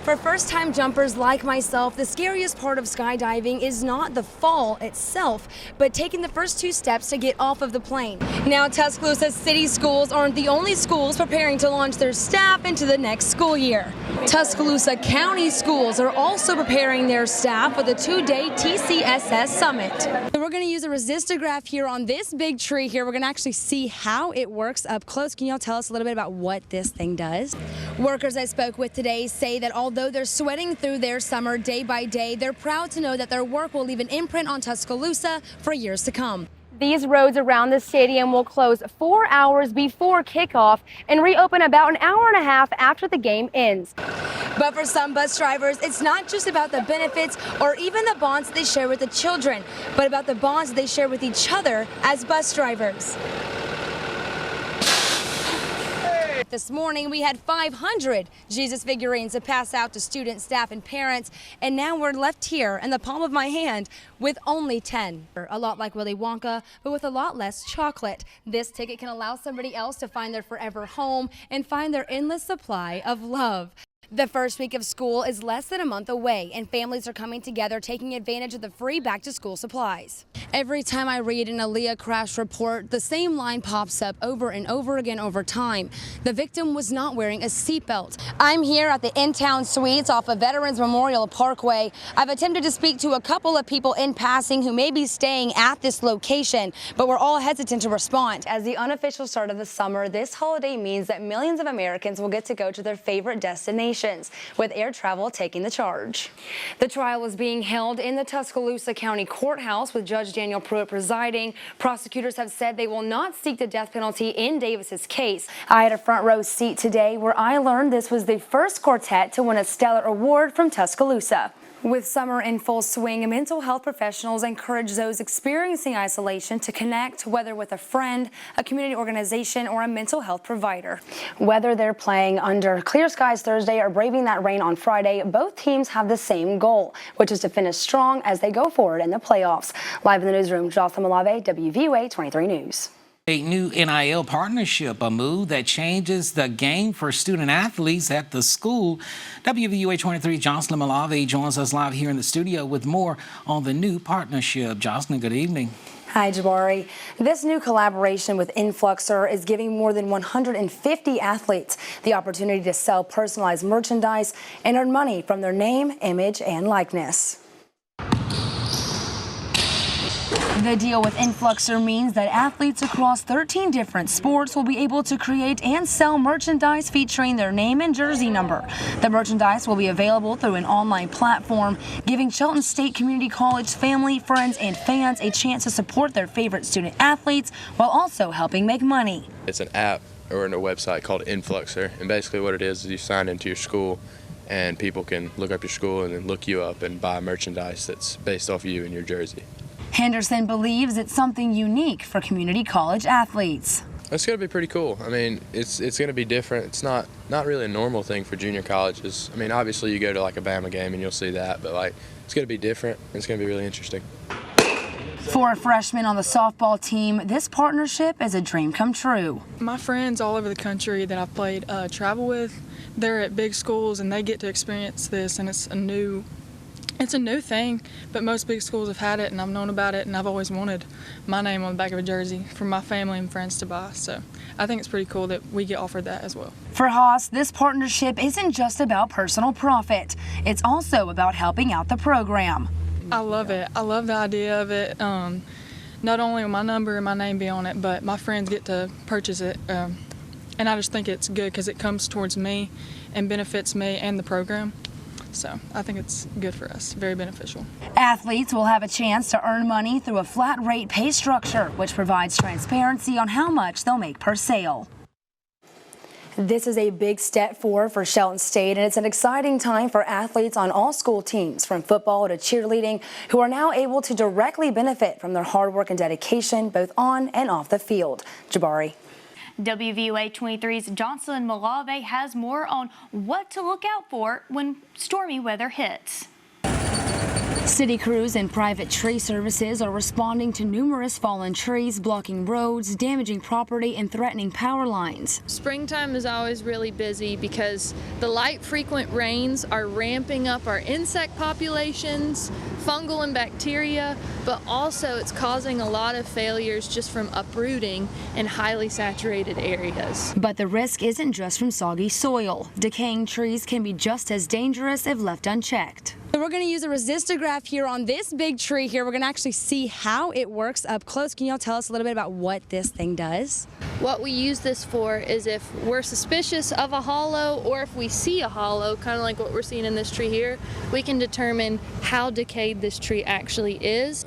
For first-time jumpers like myself, the scariest part of skydiving is not the fall itself, but taking the first 2 steps to get off of the plane. Now, Tuscaloosa city schools aren't the only schools preparing to launch their staff into the next school year. Tuscaloosa County schools are also preparing their staff with a 2-day TCSS summit. So we're going to use a resistograph here on this big tree here. We're going to actually see how it works up close. Can y'all tell us a little bit about what this thing does? Workers I spoke with today say that although they're sweating through their summer day by day, they're proud to know that their work will leave an imprint on Tuscaloosa for years to come. These roads around the stadium will close 4 hours before kickoff and reopen about an hour and a half after the game ends. But for some bus drivers, it's not just about the benefits or even the bonds they share with the children, but about the bonds they share with each other as bus drivers. This morning, we had 500 Jesus figurines to pass out to students, staff, and parents, and now we're left here in the palm of my hand with only 10. A lot like Willy Wonka, but with a lot less chocolate. This ticket can allow somebody else to find their forever home and find their endless supply of love. The first week of school is less than a month away, and families are coming together taking advantage of the free back-to-school supplies. Every time I read an Aaliyah crash report, the same line pops up over and over again over time. The victim was not wearing a seatbelt. I'm here at the In-Town Suites off of Veterans Memorial Parkway. I've attempted to speak to a couple of people in passing who may be staying at this location, but we're all hesitant to respond. As the unofficial start of the summer, this holiday means that millions of Americans will get to go to their favorite destinations, with air travel taking the charge. The trial is being held in the Tuscaloosa County Courthouse with Judge Daniel Pruitt presiding. Prosecutors have said they will not seek the death penalty in Davis's case. I had a front row seat today where I learned this was the first quartet to win a stellar award from Tuscaloosa. With summer in full swing, mental health professionals encourage those experiencing isolation to connect, whether with a friend, a community organization, or a mental health provider. Whether they're playing under clear skies Thursday or braving that rain on Friday, both teams have the same goal, which is to finish strong as they go forward in the playoffs. Live in the newsroom, Joslyn Malave, WVUA 23 News. A new NIL partnership, a move that changes the game for student athletes at the school. WVUA 23 Joslyn Malave joins us live here in the studio with more on the new partnership. Joslyn, good evening. Hi, Jabari. This new collaboration with Influxer is giving more than 150 athletes the opportunity to sell personalized merchandise and earn money from their name, image, and likeness. The deal with Influxer means that athletes across 13 different sports will be able to create and sell merchandise featuring their name and jersey number. The merchandise will be available through an online platform, giving Shelton State Community College family, friends, and fans a chance to support their favorite student athletes while also helping make money. It's an app or a website called Influxer, and basically what it is you sign into your school and people can look up your school and then look you up and buy merchandise that's based off you and your jersey. Henderson believes it's something unique for community college athletes. It's going to be pretty cool. I mean, it's going to be different. It's not really a normal thing for junior colleges. I mean, obviously you go to like a Bama game and you'll see that, but like it's going to be different. It's going to be really interesting. For a freshman on the softball team, this partnership is a dream come true. My friends all over the country that I've played travel with, they're at big schools and they get to experience this, and it's a new thing, but most big schools have had it, and I've known about it, and I've always wanted my name on the back of a jersey for my family and friends to buy. So I think it's pretty cool that we get offered that as well. For Haas, this partnership isn't just about personal profit. It's also about helping out the program. I love it. I love the idea of it. Not only will my number and my name be on it, but my friends get to purchase it. And I just think it's good because it comes towards me and benefits me and the program. So I think it's good for us, very beneficial. Athletes will have a chance to earn money through a flat rate pay structure, which provides transparency on how much they'll make per sale. This is a big step forward for Shelton State, and it's an exciting time for athletes on all school teams, from football to cheerleading, who are now able to directly benefit from their hard work and dedication, both on and off the field. Jabari. WVUA 23's Joslyn Malave has more on what to look out for when stormy weather hits. City crews and private tree services are responding to numerous fallen trees blocking roads, damaging property, and threatening power lines. Springtime is always really busy because the light frequent rains are ramping up our insect populations, fungal and bacteria, but also it's causing a lot of failures just from uprooting in highly saturated areas. But the risk isn't just from soggy soil. Decaying trees can be just as dangerous if left unchecked. We're going to use a resistograph here on this big tree here. We're going to actually see how it works up close. Can y'all tell us a little bit about what this thing does? What we use this for is if we're suspicious of a hollow or if we see a hollow, kind of like what we're seeing in this tree here, we can determine how decayed this tree actually is.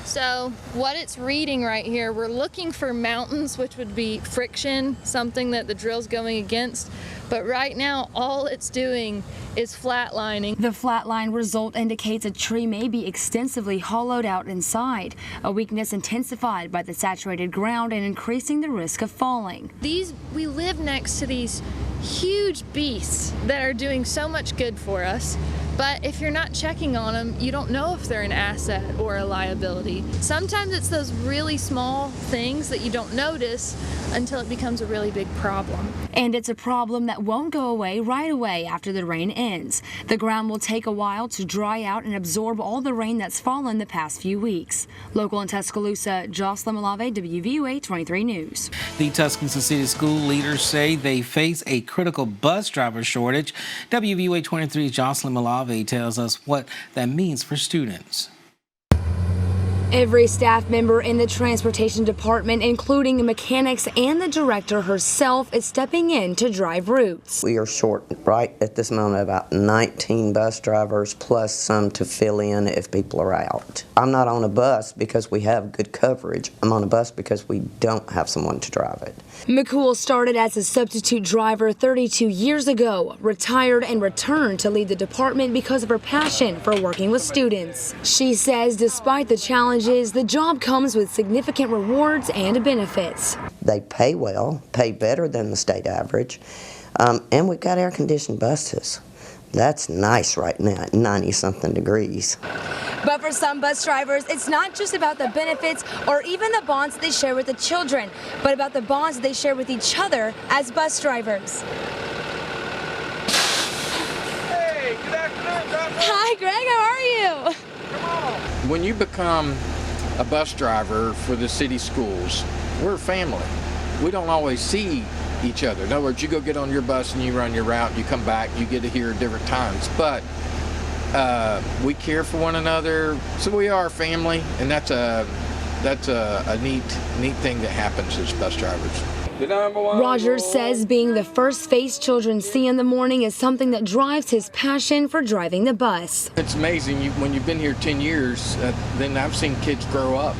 So what it's reading right here, we're looking for mountains, which would be friction, something that the drill's going against. But right now, all it's doing is flatlining. The flatline result indicates a tree may be extensively hollowed out inside, a weakness intensified by the saturated ground and increasing the risk of falling. We live next to these huge beasts that are doing so much good for us. But if you're not checking on them, you don't know if they're an asset or a liability. Sometimes it's those really small things that you don't notice until it becomes a really big problem. And it's a problem that won't go away right away after the rain ends. The ground will take a while to dry out and absorb all the rain that's fallen the past few weeks. Local in Tuscaloosa, Joslyn Malave, WVUA 23 News. The Tuscaloosa City school leaders say they face a critical bus driver shortage. WVUA 23's Joslyn Malave tells us what that means for students. Every staff member in the transportation department, including mechanics and the director herself, is stepping in to drive routes. We are short right at this moment about 19 bus drivers plus some to fill in if people are out. I'm not on a bus because we have good coverage. I'm on a bus because we don't have someone to drive it. McCool started as a substitute driver 32 years ago, retired and returned to lead the department because of her passion for working with students. She says despite the challenges, the job comes with significant rewards and benefits. They pay well, pay better than the state average, and we've got air-conditioned buses. That's nice right now at 90-something degrees. But for some bus drivers, it's not just about the benefits or even the bonds they share with the children, but about the bonds they share with each other as bus drivers. Hey, good afternoon, Joshua. Hi, Greg, how are you? Come on. When you become a bus driver for the city schools, we're a family. We don't always see each other. In other words, you go get on your bus and you run your route, you come back, you get to hear different times. But we care for one another, so we are a family, and that's a neat thing that happens as bus drivers. Rogers says being the first face children see in the morning is something that drives his passion for driving the bus. It's amazing when you've been here 10 years, then I've seen kids grow up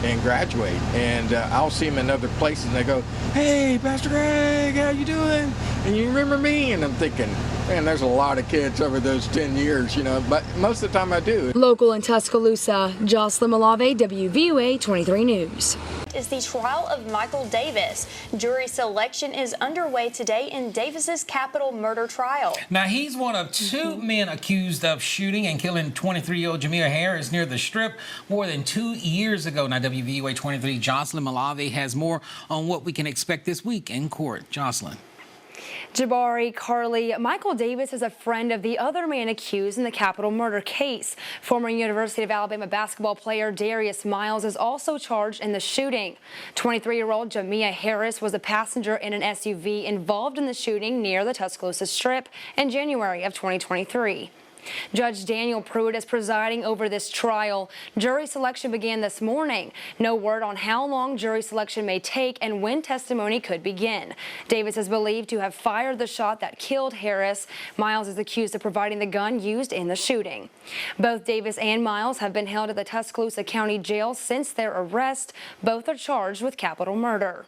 and graduate, and I'll see them in other places and they go, "Hey, Pastor Greg, how you doing? And you remember me?" And I'm thinking, man, there's a lot of kids over those 10 years, you know, but most of the time I do. Local in Tuscaloosa, Joslyn Malave, WVUA 23 News. Is the trial of Michael Davis. Jury selection is underway today in Davis's capital murder trial. Now, he's one of two men accused of shooting and killing 23-year-old Jamea Harris near the Strip more than 2 years ago. Now, WVUA 23 Joslyn Malave has more on what we can expect this week in court. Joslyn. Jabari, Carly, Michael Davis is a friend of the other man accused in the capital murder case. Former University of Alabama basketball player Darius Miles is also charged in the shooting. 23-year-old Jamea Harris was a passenger in an SUV involved in the shooting near the Tuscaloosa Strip in January of 2023. Judge Daniel Pruitt is presiding over this trial. Jury selection began this morning. No word on how long jury selection may take and when testimony could begin. Davis is believed to have fired the shot that killed Harris. Miles is accused of providing the gun used in the shooting. Both Davis and Miles have been held at the Tuscaloosa County Jail since their arrest. Both are charged with capital murder.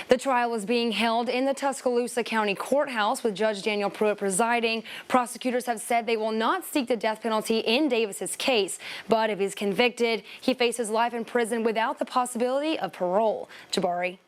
The trial is being held in the Tuscaloosa County Courthouse with Judge Daniel Pruitt presiding. Prosecutors have said they will not seek the death penalty in Davis's case, but if he's convicted, he faces life in prison without the possibility of parole. Jabari.